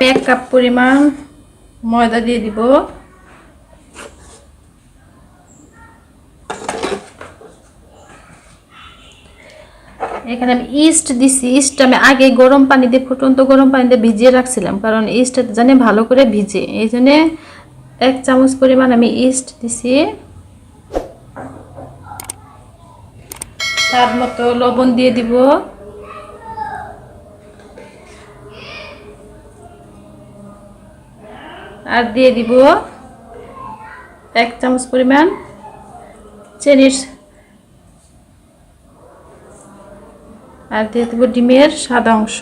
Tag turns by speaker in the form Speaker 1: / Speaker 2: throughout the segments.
Speaker 1: 1 cup পরিমাণ ময়দা দিয়ে দিব। এখানে আমি ইস্ট দিছি। ইস্ট আমি আগে গরম পানি দিয়ে, ফুটন্ত গরম পানি দিয়ে ভিজিয়ে রাখছিলাম, কারণ ইস্ট জানি ভালো করে ভিজে, এই জন্য 1 চামচ পরিমাণ আমি ইস্ট দিছি। স্বাদ মতো লবণ দিয়ে দিব। আর দিয়ে দিব 1 চামচ পরিমাণ চিনি, আর দিয়ে দেব ডিমের সাদা অংশ।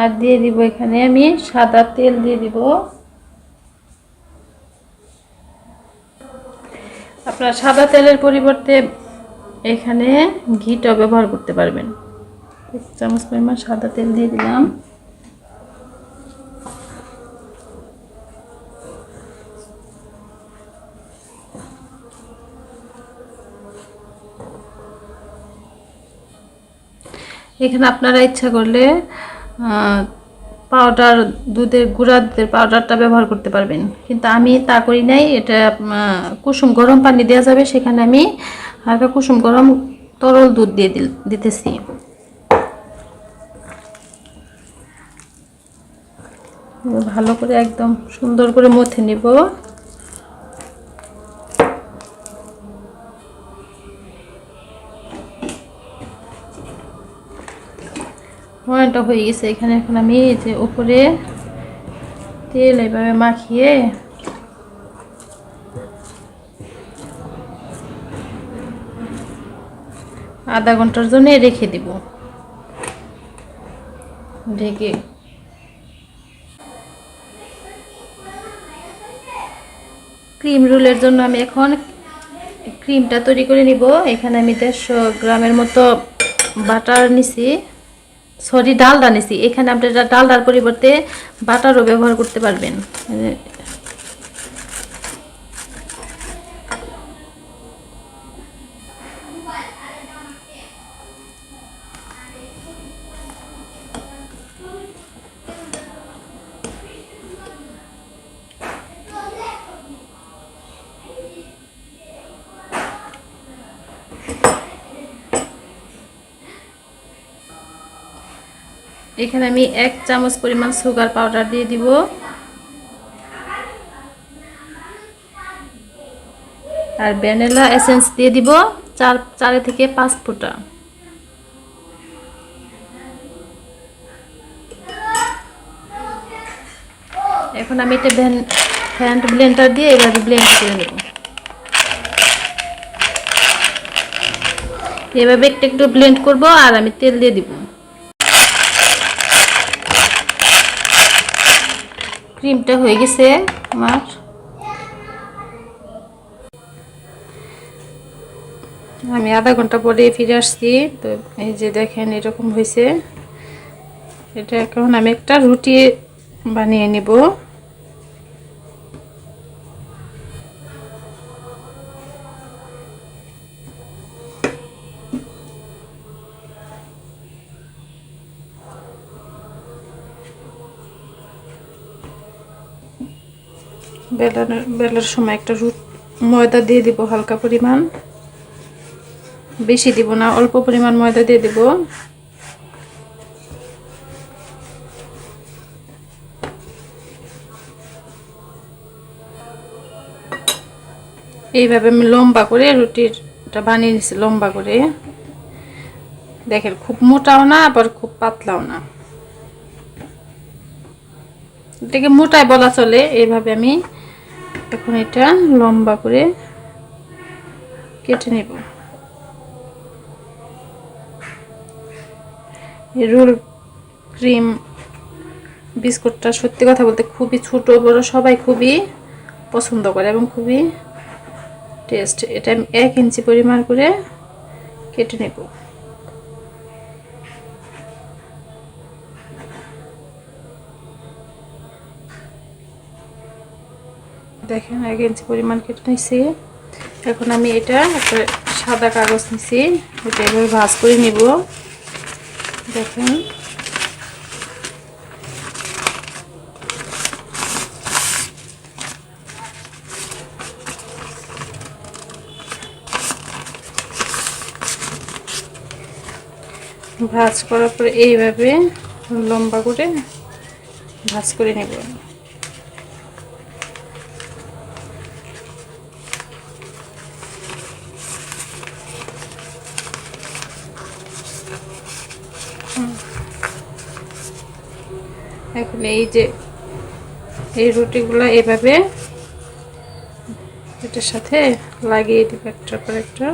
Speaker 1: আর দিয়ে দিব এখানে আমি সাদা তেল দিয়ে দিব। আপনারা সাদা তেলের পরিবর্তে এখানে ঘিটা ব্যবহার করতে পারবেন। 1 চামচ পরিমাণ সাদা তেল দিয়ে দিলাম। এখানে আপনারা ইচ্ছা করলে পাউডার, গুঁড়া দুধের পাউডারটা ব্যবহার করতে পারবেন, কিন্তু আমি তা করি নাই। এটা কুসুম গরম পানি দেওয়া যাবে, সেখানে আমি হালকা কুসুম গরম তরল দুধ দিয়ে দিতেছি। ভালো করে একদম সুন্দর করে মথে নিব। ময়নটা হয়ে গেছে। এখানে এখন আমি এই যে উপরে তেল এইভাবে মাখিয়ে আধা ঘন্টার জন্য রেখে দিব ঢেকে। ক্রিম রোলের জন্য আমি এখন ক্রিমটা তৈরি করে নিব। এখানে আমি 150 গ্রামের মতো বাটার নিছি, সরি ডালডা নিছি। এখানে আপনারা ডালডার পরিবর্তে বাটারও ব্যবহার করতে পারবেন। এখানে আমি 1 চামচ পরিমাণ সুগার পাউডার দিয়ে দিব। আর ভ্যানিলা এসেন্স দিয়ে দিব 4 থেকে 5 ফোঁটা। এখন আমি এটা হ্যান্ড ব্লেন্ডার দিয়ে এভাবে ব্লেন্ড করে নেব। এভাবে একটু ব্লেন্ড করব, আর আমি তেল দিয়ে দিব। ক্রিমটা হয়ে গেছে আমার। আমি আধা ঘন্টা পরে ফিরে আসছি, তো এই যে দেখেন এরকম হয়েছে। এটা এখন আমি একটা রুটি বানিয়ে নিব। বেলার সময় একটা ময়দা দিয়ে দিব হালকা পরিমাণ, বেশি দিব না, অল্প পরিমাণ ময়দা দিয়ে দিব। এইভাবে আমি লম্বা করে রুটিটা বানিয়ে নিচ্ছি, লম্বা করে। দেখেন খুব মোটাও না, আবার খুব পাতলাও না, এটাকে মোটাই বলা চলে। এইভাবে আমি এখন এটা লম্বা করে কেটে নেব। এই রোল ক্রিম বিস্কুটটা সত্যি কথা বলতে খুবই ছোট বড় সবাই খুবই পছন্দ করে এবং খুবই টেস্ট। এটা আমি 1 ইঞ্চি পরিমাণ করে কেটে নেব। দেখেন 1 ইঞ্চি পরিমাণ কেটে নিয়েছি। এখন আমি এটা একটা সাদা কাগজ নিয়েছি, এটা এভাবে ভাঁজ করে নিব। দেখেন ভাঁজ করার পরে এইভাবে লম্বা করে ভাঁজ করে নেব। এখন এই যে এই রুটিগুলো এভাবে এটার সাথে লাগিয়ে দিব একটার পর একটা।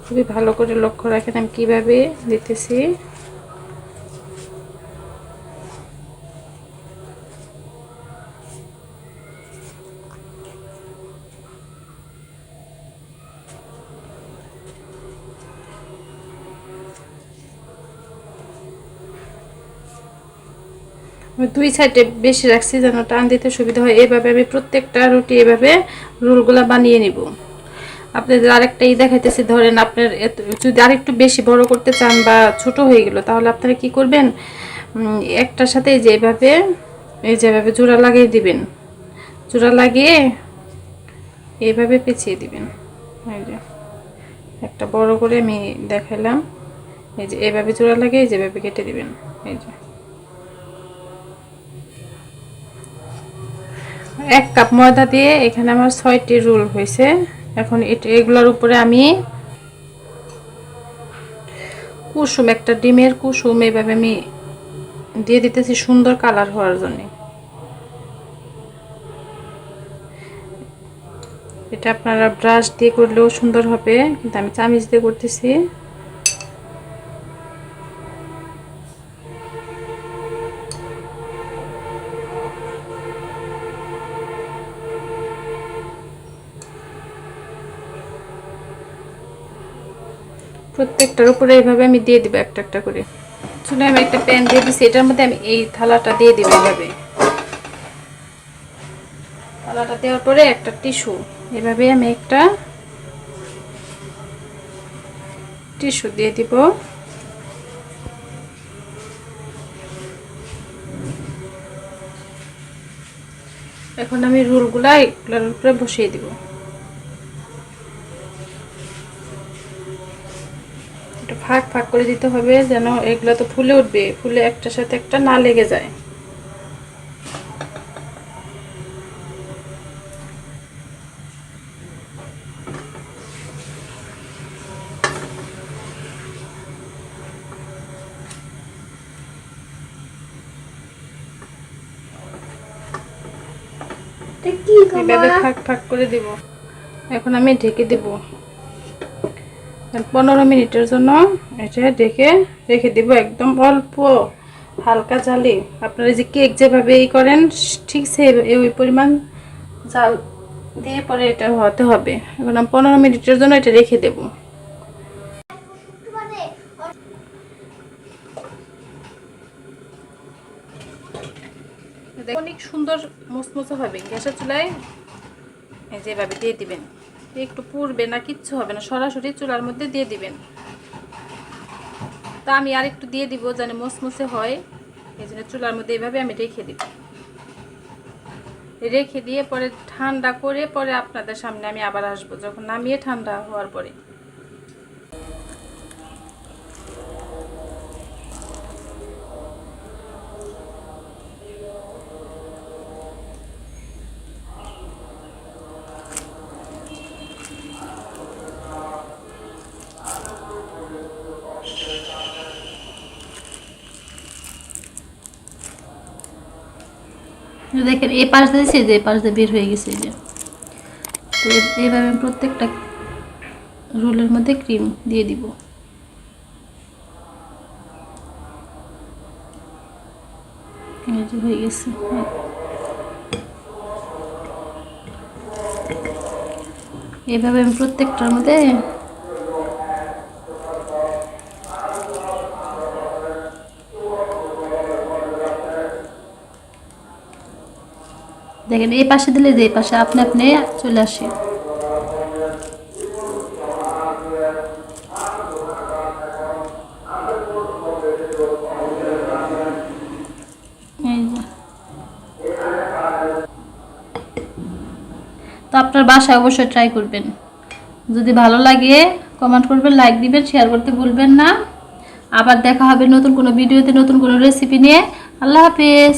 Speaker 1: খুবই ভালো করে লক্ষ্য রাখেন আমি কিভাবে দিতেছি। আমি 2 সাইডে বেশি রাখছি যেন টান দিতে সুবিধা হয়। এইভাবে আমি প্রত্যেকটা রুটি এভাবে রোলগুলা বানিয়ে নিব। আপনাদের আরেকটাই দেখাইতেছি, ধরেন আপনার যদি আরেকটু বেশি বড় করতে চান বা ছোট হয়ে গেল, তাহলে আপনারা কি করবেন, একটার সাথে যেভাবে যেভাবে জোড়া লাগিয়ে দিবেন, জোড়া লাগিয়ে এইভাবে পেঁচিয়ে দিবেন। এই যে একটা বড় করে আমি দেখাইলাম, এই যে এইভাবে জোড়া লাগিয়ে যেভাবে কেটে দিবেন। এই যে 1 কাপ ময়দা দিয়ে এখানে আমার 6টি রোল হয়েছে। এখন এগুলোর উপরে আমি কুসুম, একটা ডিমের কুসুম এইভাবে আমি দিয়ে দিতেছি সুন্দর কালার হওয়ার জন্য। এটা আপনারা ব্রাশ দিয়ে করলেও সুন্দর হবে, কিন্তু আমি চামিচ দিয়ে করতেছি। প্রত্যেকটার উপরে এইভাবে আমি দিয়ে দিব একটা একটা করে। চুলে আমি একটা প্যান দিয়ে দিচ্ছি, এটার মধ্যে আমি এই থালাটা দিয়ে দিব। এভাবে থালাটা দেওয়ার পরে একটা টিস্যু, এভাবে আমি একটা টিস্যু দিয়ে দিব। এখন আমি রোলগুলা এগুলোর উপরে বসিয়ে দিব। একটু ফাঁক ফাঁক করে দিতে হবে যেন এগুলো তো ফুলে উঠবে, ফুলে একটার সাথে একটা না লেগে যায়। এভাবে ফাঁক ফাঁক করে দিব। এখন আমি ঢেকে দেব 15 মিনিটের জন্য। এটা ঢেকে রেখে দিব একদম অল্প হালকা জালে। আপনারা যে কেক যেভাবে করেন ঠিক ওই পরিমাণ জাল দিয়ে পরে এটা হতে হবে। এখন আমি 15 মিনিটের জন্য এটা রেখে দেব। অনেক সুন্দর মুসমুসে হবে। গ্যাসের চুলায় এই যেভাবে দিয়ে দিবেন, একটু পুড়বে না, কিচ্ছু হবে না, সরাসরি চুলার মধ্যে দিয়ে দিবেন। তা আমি আর একটু দিয়ে দিব যেন মুসমুসে হয়, এই জন্য চুলার মধ্যে এইভাবে আমি রেখে দিব। রেখে দিয়ে পরে ঠান্ডা করে পরে আপনাদের সামনে আমি আবার আসবো, যখন নামিয়ে ঠান্ডা হওয়ার পরে। দেখেন এই পাশ দিয়েছে, যে পাশ দিয়ে বের হয়ে গেছে। যে তো এইভাবে প্রত্যেকটা রোলের মধ্যে ক্রিম দিয়ে দিব। এই যে হয়ে গেছে। এইভাবে আমি প্রত্যেকটার মধ্যে দেখেন এই পাশে দিলে যে এই পাশে আপনি আপনি চলে আসে। এই যে। তো আপনার বাসায় অবশ্যই ট্রাই করবেন, যদি ভালো লাগে কমেন্ট করবেন, লাইক দিবেন, শেয়ার করতে ভুলবেন না। আবার দেখা হবে নতুন কোনো ভিডিওতে নতুন কোনো রেসিপি নিয়ে। আল্লাহ হাফেজ।